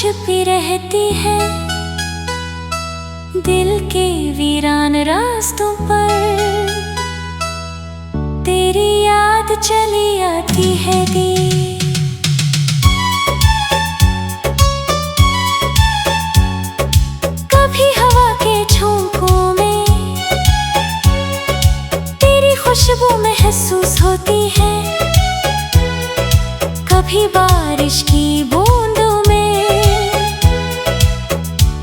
छुपी रहती है दिल के वीरान रास्तों पर। तेरी याद चली आती है दी। कभी हवा के झोंकों में तेरी खुशबू महसूस होती है, कभी बारिश की बूंदों में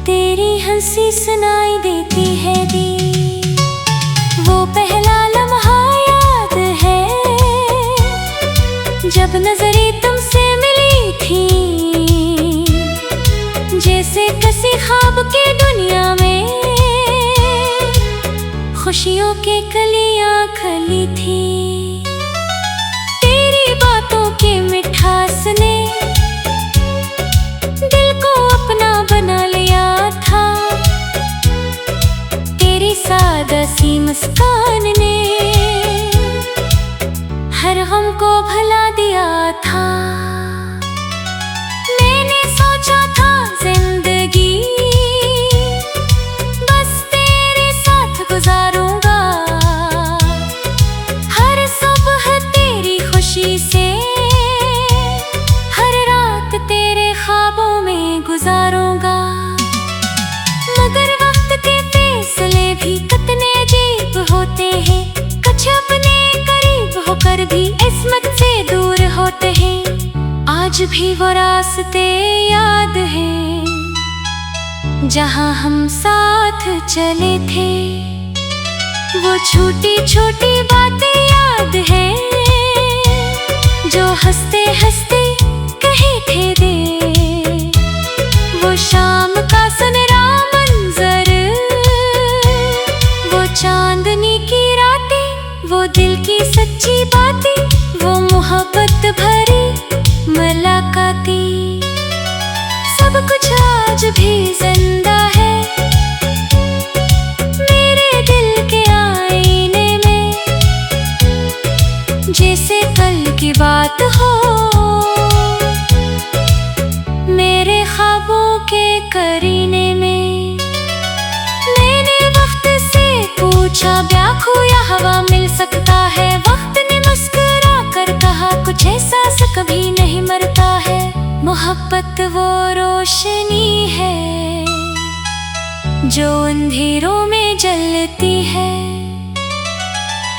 तेरी हंसी सुनाई देती है दी। वो पहला लम्हा याद है जब नजरें तुमसे मिली थी, जैसे किसी ख्वाब के दुनिया में खुशियों की कलियां खिली थी। तेरी बातों की मिठास ने दिल को अपना बना लिया था, तेरी सादा सी मुस्कान ने हर गम को भुला दिया था। मैंने सोचा था जिंदगी बस तेरे साथ गुजारूंगा, हर सुबह तेरी खुशी से हर रात तेरे ख्वाबों में गुजारूंगा। मगर वक्त के फैसले भी कितने अजीब होते हैं, कुछ अपने करीब होकर भी इस्मत से दूर होते हैं। आज भी वो रास्ते याद हैं जहां हम साथ चले थे, वो छोटी छोटी बातें याद हैं जो हंसते हंसते कहे थे दे। वो शाम का सुनहरा मंजर, वो चांदनी की रातें, वो दिल की सच्ची बातें, वो मोहब्बत भरी मुलाकातें, सब कुछ आज भी जिंदा है मेरे दिल के आईने में, जैसे कल की बात हो मेरे ख्वाबों के करीने में। मैंने वक्त से पूछा ब्याखू या हवा मिल सकता है, वक्त ने मुस्कुरा कर कहा कुछ एहसास कभी नहीं मरता है। मोहब्बत वो रोशनी है जो अंधेरों में जलती है,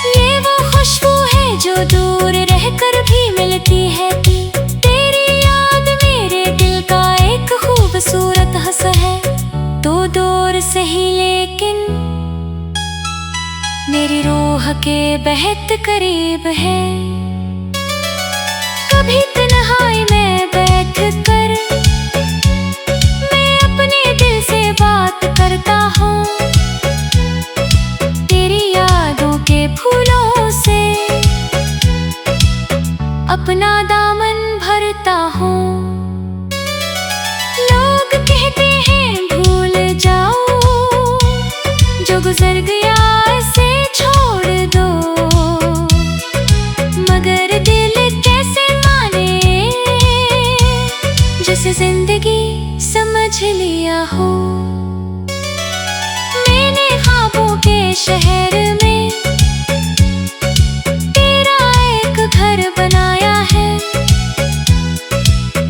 ये वो खुशबू है जो दूर रहकर भी मिलती है। तेरी याद मेरे दिल का एक खूबसूरत हंस है, तो दूर से ही लेकिन मेरी रूह के बेहद करीब है। कभी तन्हाई में बैठ कर मैं अपने दिल से बात करता हूँ, तेरी यादों के फूलों से अपना दामन भरता हूँ। लोग कहते हैं भूल जाओ जो गुजर गया ऐसे छोड़ दो, मगर दिल कैसे माने जिसे जिंदगी समझ लिया हो। मैंने ख्वाबों के शहर में तेरा एक घर बनाया है,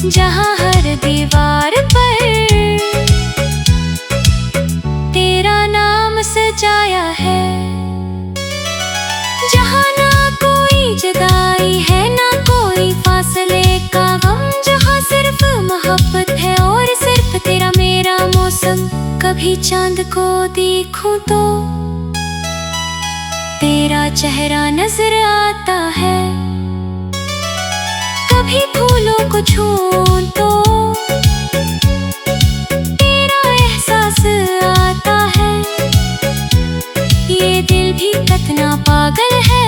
जहां हर दीवार पर तेरा नाम सजाया है, जहां ना कोई जुदाई है ना कोई फासले का गम, जहां सिर्फ मोहब्बत है और सिर्फ तेरा मेरा मौसम। कभी चांद को देखूं तो तेरा चेहरा नजर आता है, कभी फूलों को छूऊं तो तेरा एहसास आता है। ये दिल भी कितना पागल है,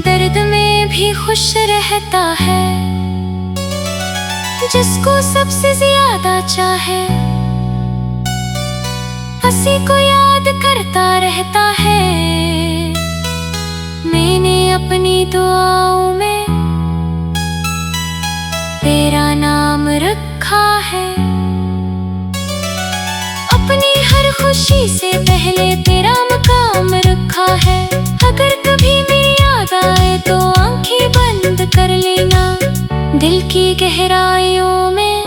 दर्द में भी खुश रहता है, जिसको सबसे ज्यादा चाहे हंसी को याद करता रहता है। मैंने अपनी दुआओं में तेरा नाम रखा है। अपनी हर खुशी से पहले तेरा मकाम रखा है। अगर कभी मेरी याद आए तो आंखें बंद कर लेना, दिल की गहराइयों में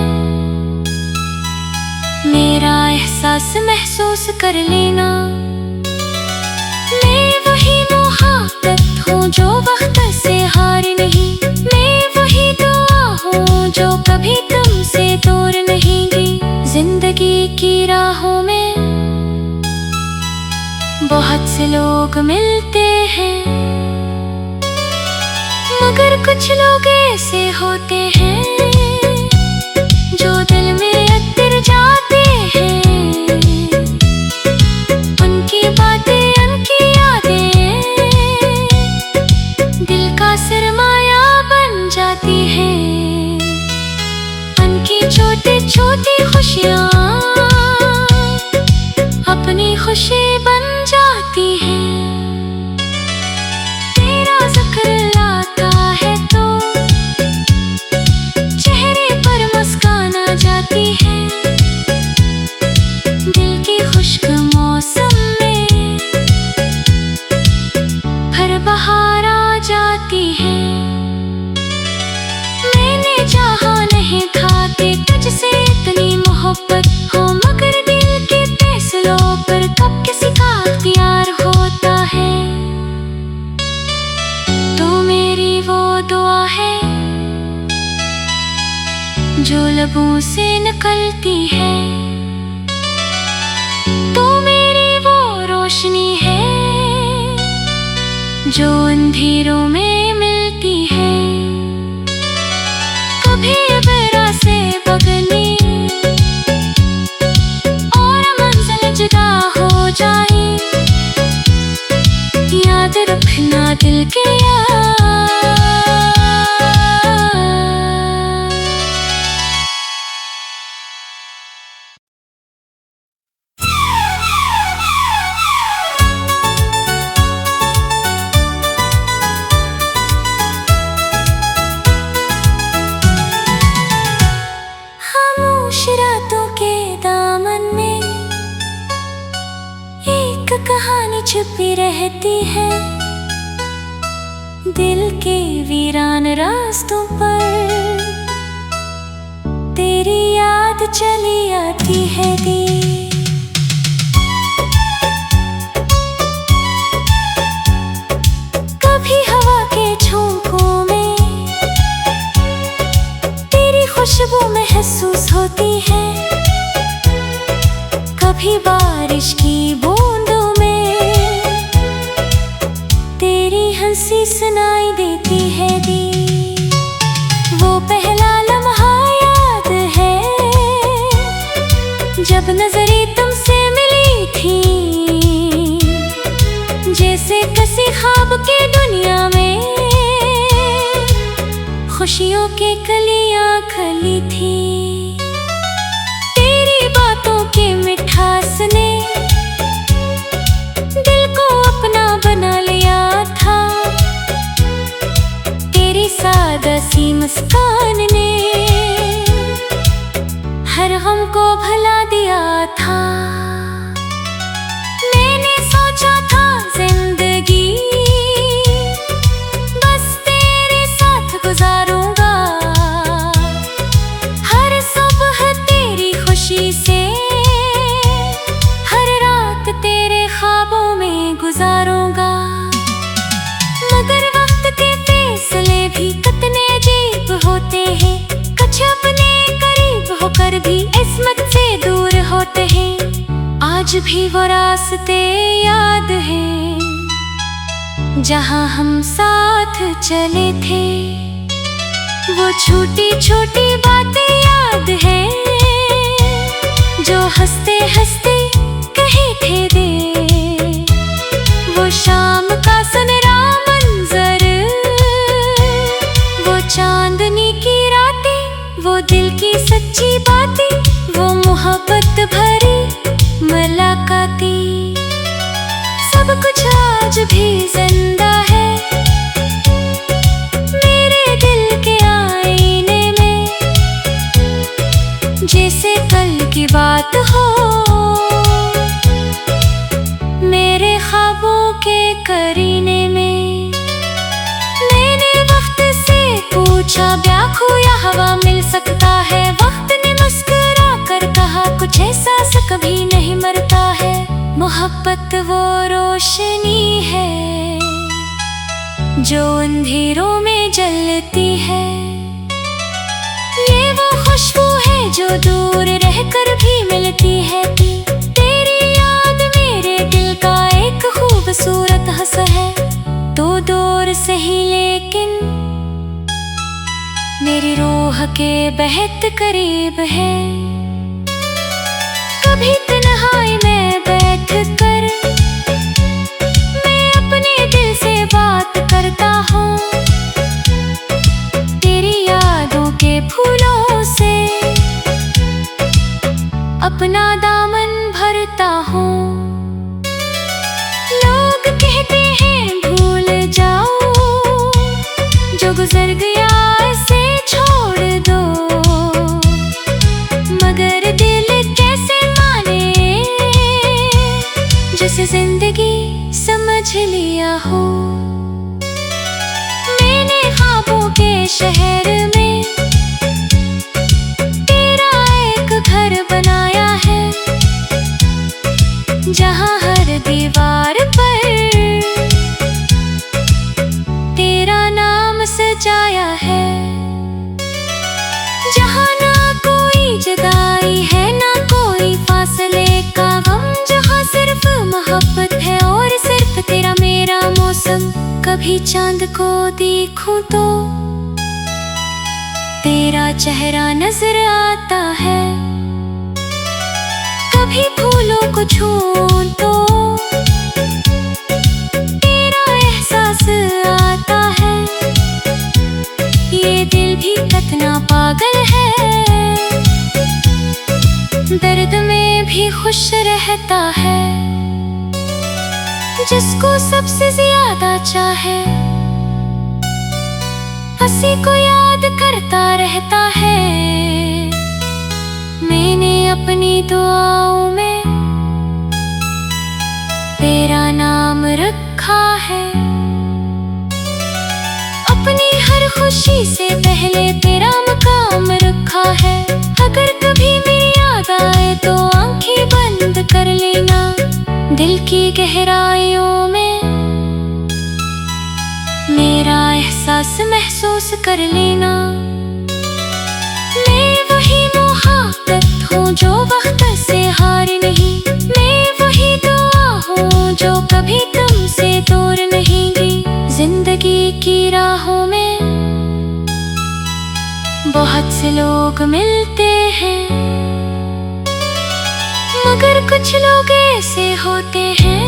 मेरा एहसास महसूस कर लेना। मैं वही मोहब्बत हूँ जो वक्त से हार नहीं, मैं वही दुआ हूँ जो कभी तुमसे दूर नहीं गई। जिंदगी की राहों में बहुत से लोग मिलते हैं, मगर कुछ लोग ऐसे होते हैं जो दिल में अतर जाते हैं। उनकी बातें, उनकी यादें दिल का सरमाया बन जाती हैं। उनकी छोटी छोटी खुशियाँ अपनी खुशी बन जाती हैं। तेरा जिक्र लाता है तो चेहरे पर मुस्कान आ जाती है। दिल की खुश्क मौसम में हर बहार आ जाती है। मैंने चाहा नहीं था कि तुझसे इतनी मोहब्बत हो, मगर दिल के फैसलों पर कब किसी का अख्तियार होता है। तो मेरी वो दुआ है जो लबों से निकलती है, तो मेरी वो रोशनी है जो अंधेरों में मिलती है। कभी बरा से बगनी और मंजिल जुदा हो जाए, याद रखना दिल के यार। खामोश रातों के दामन में एक कहानी छुपी रहती है। दिल के वीरान रास्तों पर तेरी याद चली आती है दी। कभी हवा के झोंकों में तेरी खुशबू महसूस होती है, कभी बारिश की बूंदों में तेरी हंसी सुनाई देती है दी। वो पहला लम्हा याद है जब नजरें तुमसे मिली थी, जैसे किसी ख्वाब के दुनिया में खुशियों की कलियां खिली थी। तेरी बातों की मिठास ने दिल को अपना बना लिया था, तेरी सादा सी मुस्कान ने हर गम को भुला दिया था। मैंने सोचा था जिंदगी बस तेरे साथ गुजारूंगा, हर सुबह तेरी खुशी से हर रात तेरे ख्वाबों में गुजारूंगा। मगर वक्त के फैसले भी कितने अजीब होते हैं, कुछ अपने करीब होकर भी इस्मत से दूर होते हैं। आज भी वो रास्ते याद हैं जहां हम साथ चले थे, वो छोटी छोटी बातें याद हैं जो हंसते हंसते कहे थे दे। वो शाम का सुनहरा मंजर, वो चांदनी की रातें, वो दिल की सच्ची बातें, वो मोहब्बत भरी मुलाकातें, सब कुछ आज भी जिंदा है मेरे दिल के आईने में। पूछा ब्याखू या हवा मिल सकता है। वक्त ने मुस्कुरा कर कहा कुछ एहसास कभी नहीं मरता है। मोहब्बत वो रोशनी है जो अंधेरों में जलती है। ये वो खुशबू है जो दूर रहकर भी मिलती है। तेरी याद मेरे दिल का एक खूबसूरत हंस है। तो दूर से ही लेकिन मेरी रूह के बेहद करीब है। कभी तन्हाई में बैठ कर मैं अपने दिल से बात करता हूँ। तेरी यादों के फूलों से अपना दामन भरता हूँ। लोग कहते हैं भूल जाओ जो गुजर गया इसे छोड़ दो, मगर दिल कैसे माने जिसे जिंदगी समझ लिया हो। मैंने ख्वाबों के शहर में तेरा एक घर बनाया है, जहाँ हर दीवार पर तेरा नाम सजाया है। जहाँ ना कोई जुदाई है ना कोई फासले का गम, जहाँ सिर्फ मोहब्बत है और सिर्फ तेरा मेरा मौसम। कभी चांद को देखूं तो तेरा चेहरा नजर आता है, कभी फूलों को छूं तो तेरा एहसास आता है। ये दिल भी कितना पागल है, दर्द में भी खुश रहता है। जिसको सबसे ज्यादा चाहे उसी को याद करता रहता है। मैंने अपनी दुआओं में तेरा नाम रखा है। अपनी हर खुशी से पहले तेरा मकाम रखा है। अगर कभी मेरी याद आए तो आंखें बंद कर लेना, दिल की गहराइयों में मेरा एहसास महसूस कर लेना। मैं वही मोहब्बत हूँ जो वक्त से हार नहीं, मैं वही दुआ हूँ जो कभी तुमसे दूर नहीं गई। जिंदगी की राहों में बहुत से लोग मिलते हैं, मगर कुछ लोग ऐसे होते हैं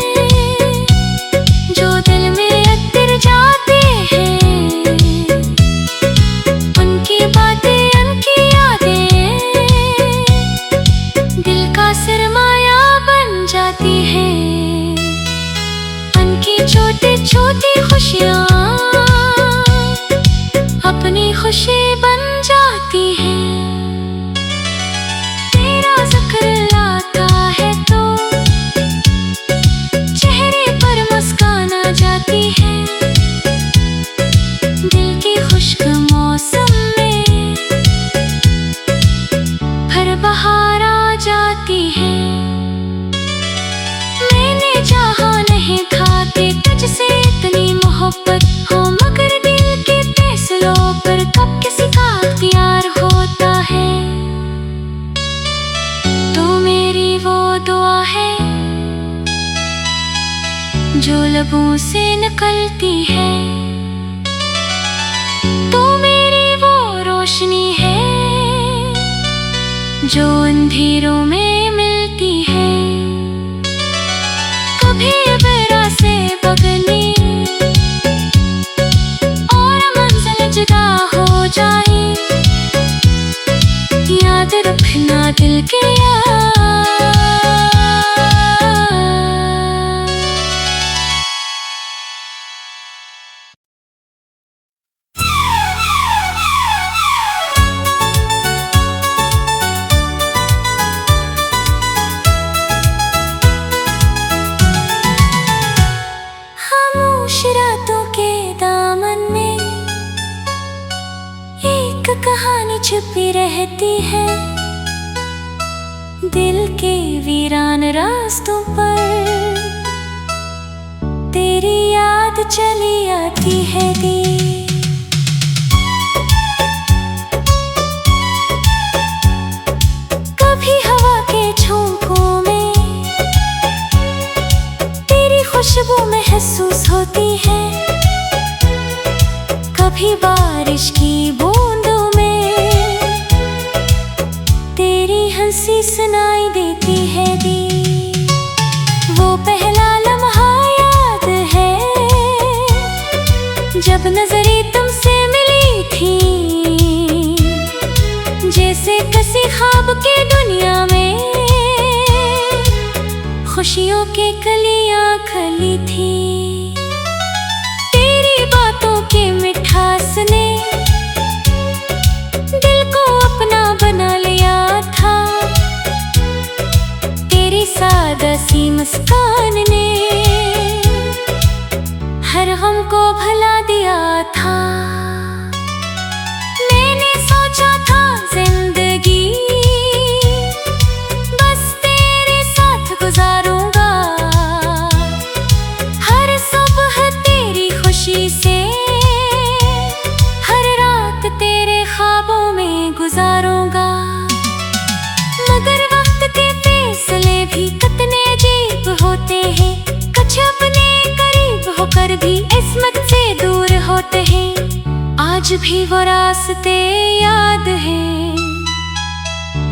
जो दिल में अतर जाते हैं। उनकी बातें उनकी यादें दिल का सरमाया बन जाती हैं। उनकी छोटी छोटी खुशियाँ अपनी खुशी बन जाती हैं। तेरा जिक्र लाता है तो चेहरे पर मुस्कान आ जाती है। दिल की खुश्क मौसम में हर बहार आ जाती है। मैंने चाहा नहीं था कि तुझसे इतनी मोहब्बत हो, मगर दिल के फैसलों पर कब किसी का अख्तियार होता है। तो मेरी वो दुआ है जो लबों से निकलती है, तो मेरी वो रोशनी है जो अंधेरों में मिलती है। कभी अबरा से बगनी और मंजिल जुदा हो जाए, याद रखना दिल के यार। कहानी छुपी रहती है दिल के वीरान रास्तों पर। तेरी याद चली आती है दी। कभी हवा के झोंकों में तेरी खुशबू महसूस होती है, कभी बारिश की बूंदों में तेरी हंसी सुनाई देती है दी। वो पहला लम्हा याद है जब नजरें तुमसे मिली थी, जैसे किसी ख्वाब के दुनिया में खुशियों के कलियां खिली थी। तेरी बातों की मिठास ने दिल को अपना बना लिया था, तेरी सादा सी मुस्कान ने हर गम को भुला दिया था। मैंने सोचा था जिंदगी बस तेरे साथ गुजारूंगा, हर सुबह तेरी खुशी से हर रात तेरे ख्वाबों में गुजारूंगा। मगर वक्त के फैसले भी कितने अजीब होते हैं, कुछ अपने करीब होकर भी इस्मत से दूर होते हैं। आज भी वो रास्ते याद हैं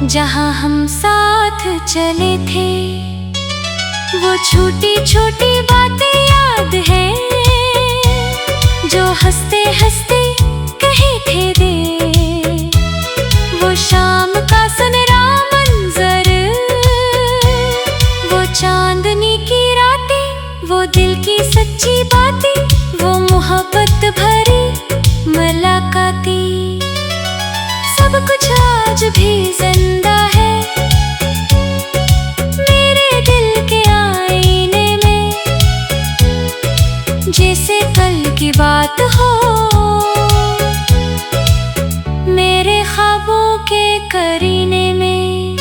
जहां हम साथ चले थे, वो छोटी छोटी बातें याद हैं जो हंसते हंसते कहे थे दे। वो शाम का सुनहरा मंजर, वो चांदनी की रातें, वो दिल की सच्ची बातें, वो मोहब्बत भरी मुलाकातें, सब कुछ आज भी जिंदा है मेरे दिल के आईने में, जैसे कल की बात हो मेरे ख्वाबों के करीने में।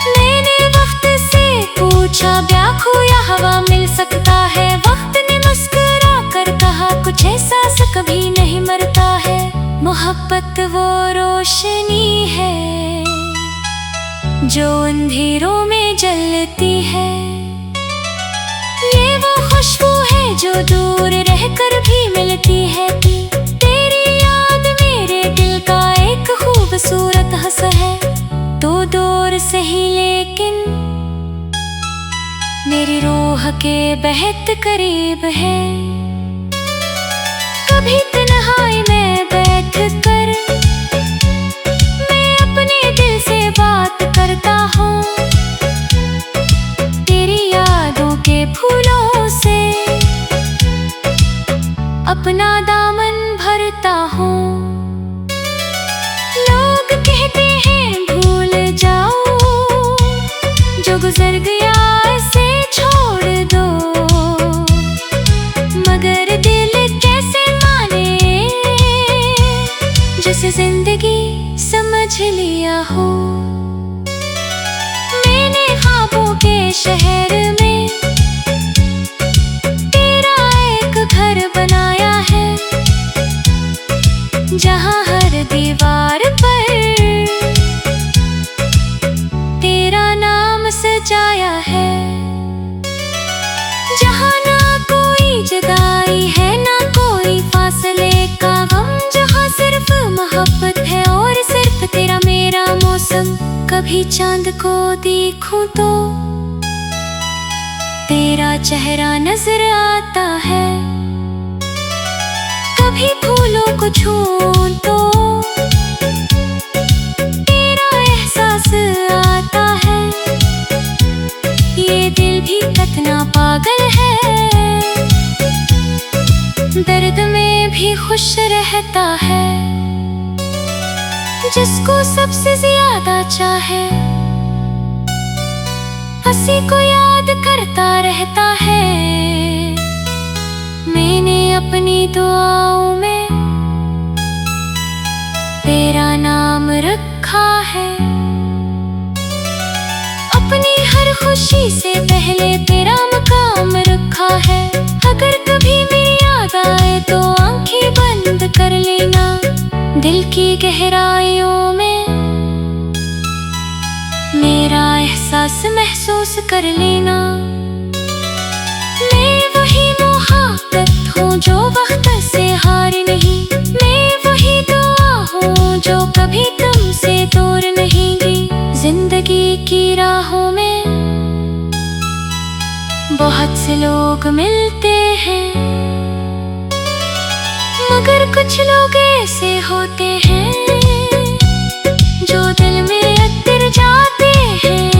मैंने वक्त से पूछा ब्याखू या हवा मिल सकता है, वक्त ने मुस्कुरा कर कहा कुछ एहसास कभी नहीं मरता है। मोहब्बत वो रोशनी है जो अंधेरों में जलती है, ये वो खुशबू है जो दूर रहकर भी मिलती है। तेरी याद मेरे दिल का एक खूबसूरत हंस है, तो दूर से ही लेकिन मेरी रूह के बेहद करीब है। कभी तन्हाई में बैठ कर मैं अपने दिल से बात करता हूँ, तेरी यादों के फूलों से अपना दामन भरता हूँ। लोग कहते हैं भूल जाओ जो गुजर गया इसे छोड़ दो, मगर दिल कैसे माने जिसे जिंदगी समझ लिया हो। मैंने ख्वाबों के शहर में तेरा एक घर बनाया है, जहां हर दीवार पर तेरा नाम सजाया है, जहां ना कोई जुदाई है ना कोई फासले का गम, जहां सिर्फ मोहब्बत है और सिर्फ तेरा मेरा मौसम। कभी चांद को देखूं तो तेरा चेहरा नजर आता है, कभी फूलों को छूं तो तेरा एहसास आता है। ये दिल भी कितना पागल है, दर्द में भी खुश रहता है, जिसको सबसे ज्यादा चाहे हंसी को याद करता रहता है। मैंने अपनी दुआओं में दिल की गहराइयों में मेरा एहसास महसूस कर लेना। मैं वही मोहब्बत हूँ जो वक्त से हार नहीं, मैं वही दुआ हूँ जो कभी तुमसे दूर नहीं गई। जिंदगी की राहों में बहुत से लोग मिलते हैं, मगर कुछ लोग ऐसे होते हैं जो दिल में अतर जाते हैं।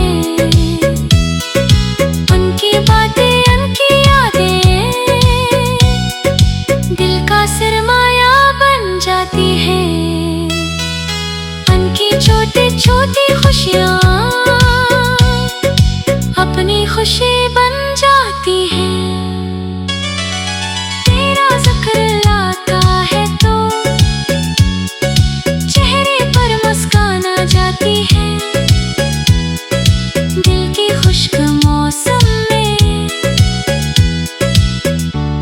उनकी बातें, उनकी यादें दिल का सरमाया बन जाती हैं। उनकी छोटी छोटी खुशियाँ अपनी खुशी बन जाती हैं। तेरा जिक्र लाता है तो चेहरे पर मुस्कान आ जाती है। दिल की खुश्क मौसम में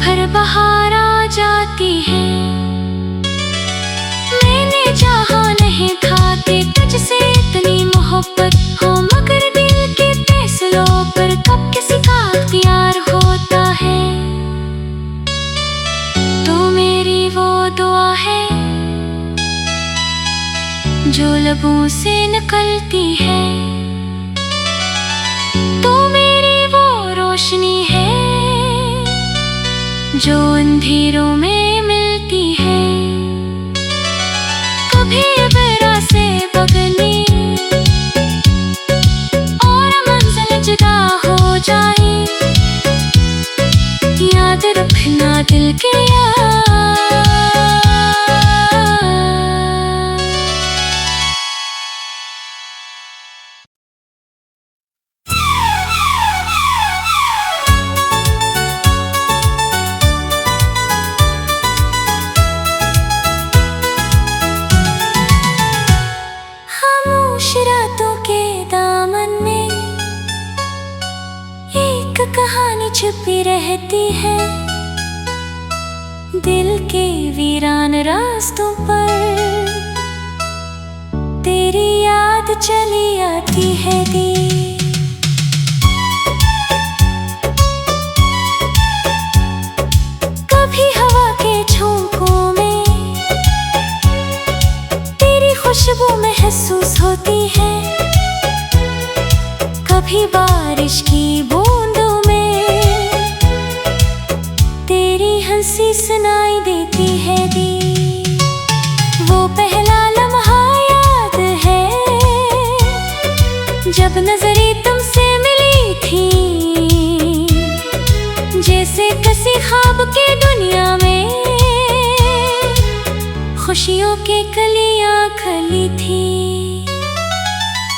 हर बहार आ जाती है। मैंने चाहा नहीं था कि तुझसे इतनी मोहब्बत हो, मगर दिल के फैसलों पर कब किसी का अख्तियार होता है। तो मेरी वो दुआ है जो लबों से निकलती है, तो मेरी वो रोशनी है जो अंधेरों में मिलती है। कभी बरा से बगनी और मंजिल जुदा हो जाए, याद रखना दिल के यार। खामोश रातों के दामन में एक कहानी छुपी रहती है। दिल के वीरान रास्तों पर तेरी याद चली आती है दी। कभी हवा के झोंकों में तेरी खुशबू महसूस होती है, कभी बारिश की बूंदों में तेरी हंसी सुनाई देती है दी। वो पहला लम्हा याद है जब नजरें तुमसे मिली थी, जैसे किसी ख्वाब के दुनिया में खुशियों की कलियां खिली थी।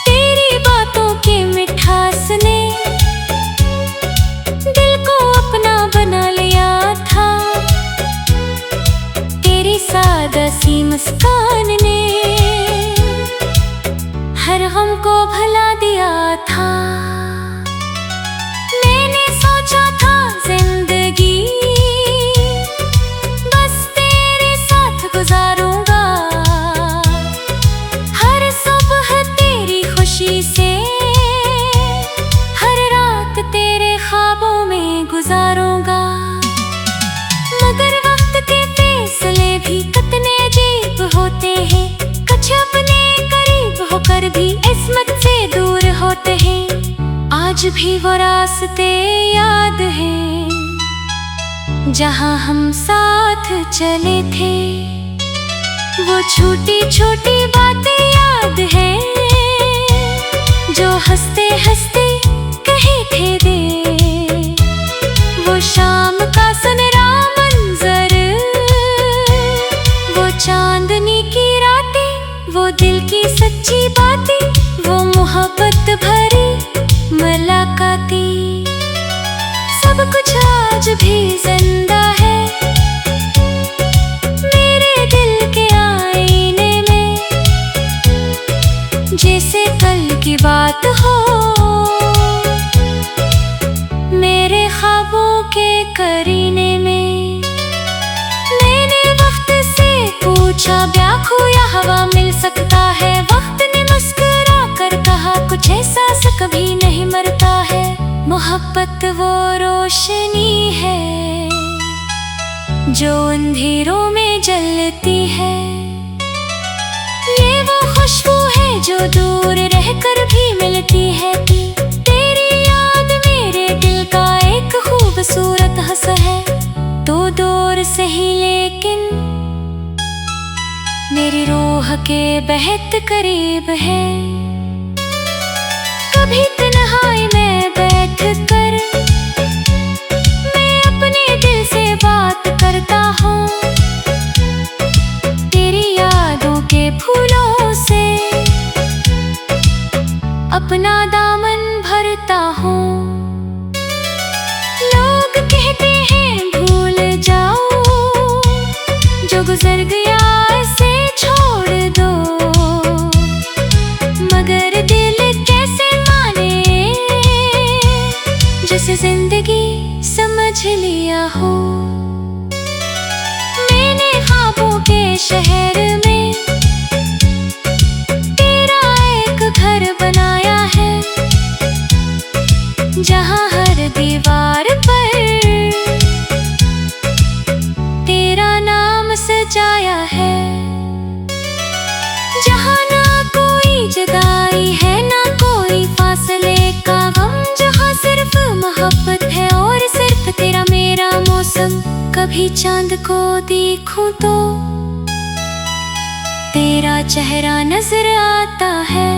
तेरी बातों की मिठास ने दिल को अपना बना लिया था, तेरी सादा सी मुस्कान ने हर गम को भुला दिया था। मैंने सोचा था जिंदगी बस तेरे साथ गुजारूंगा, हर सुबह तेरी खुशी से हर रात तेरे ख्वाबों में गुजारूंगा। मगर वक्त के फैसले भी कितने अजीब होते हैं, कुछ अपने करीब होकर भी इस्मत से दूर होते हैं। आज भी वो रास्ते याद हैं जहाँ हम साथ चले थे, वो छोटी छोटी बातें याद हैं जो हंसते हंसते कहे थे दे। वो शाम का सुनहरा मंजर, वो चांदनी की रातें, वो दिल की सच्ची बातें, वो मोहब्बत भरी मुलाकातें, सब कुछ आज भी जिंदा है मेरे दिल के आईने में, जैसे कल की बात हो मेरे ख्वाबों के करीने में। मैंने वक्त से पूछा व्याकुल मोहब्बत वो रोशनी है जो अंधेरों में जलती है। ये वो खुशबू है जो दूर रहकर भी मिलती है। तेरी याद मेरे दिल का एक खूबसूरत हंस है। तो दूर से ही लेकिन मेरी रूह के बेहद करीब है। कभी तन्हाई में बैठ कर मैं अपने दिल से बात करता हूँ। तेरी यादों के फूलों से अपना दामन भरता हूँ। लोग कहते हैं भूल जाओ जो गुजर गया इसे छोड़ दो, मगर दिल कैसे माने जिसे जिंदगी समझ लिया हो। मैंने ख्वाबों के शहर में तेरा एक घर बनाया है, जहाँ हर दीवार पर तेरा नाम सजाया है। जहाँ ना कोई जुदाई है ना कोई फासले का गम, जहाँ सिर्फ मोहब्बत है और सिर्फ तेरा मेरा मौसम। कभी चांद को देखूं तो तेरा चेहरा नजर आता है,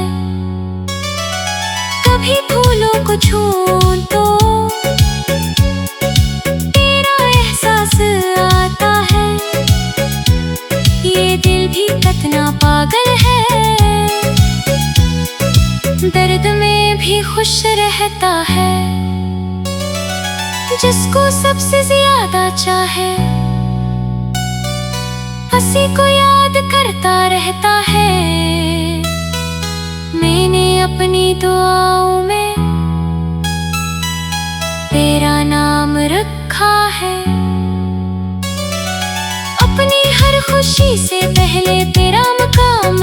कभी फूलों को छूं तो तेरा एहसास आता है। ये दिल भी कितना पागल है, दर्द में भी खुश रहता है। जिसको सबसे ज्यादा चाहे हंसी को याद करता रहता है। मैंने अपनी दुआओं में तेरा नाम रखा है। अपनी हर खुशी से पहले तेरा मकाम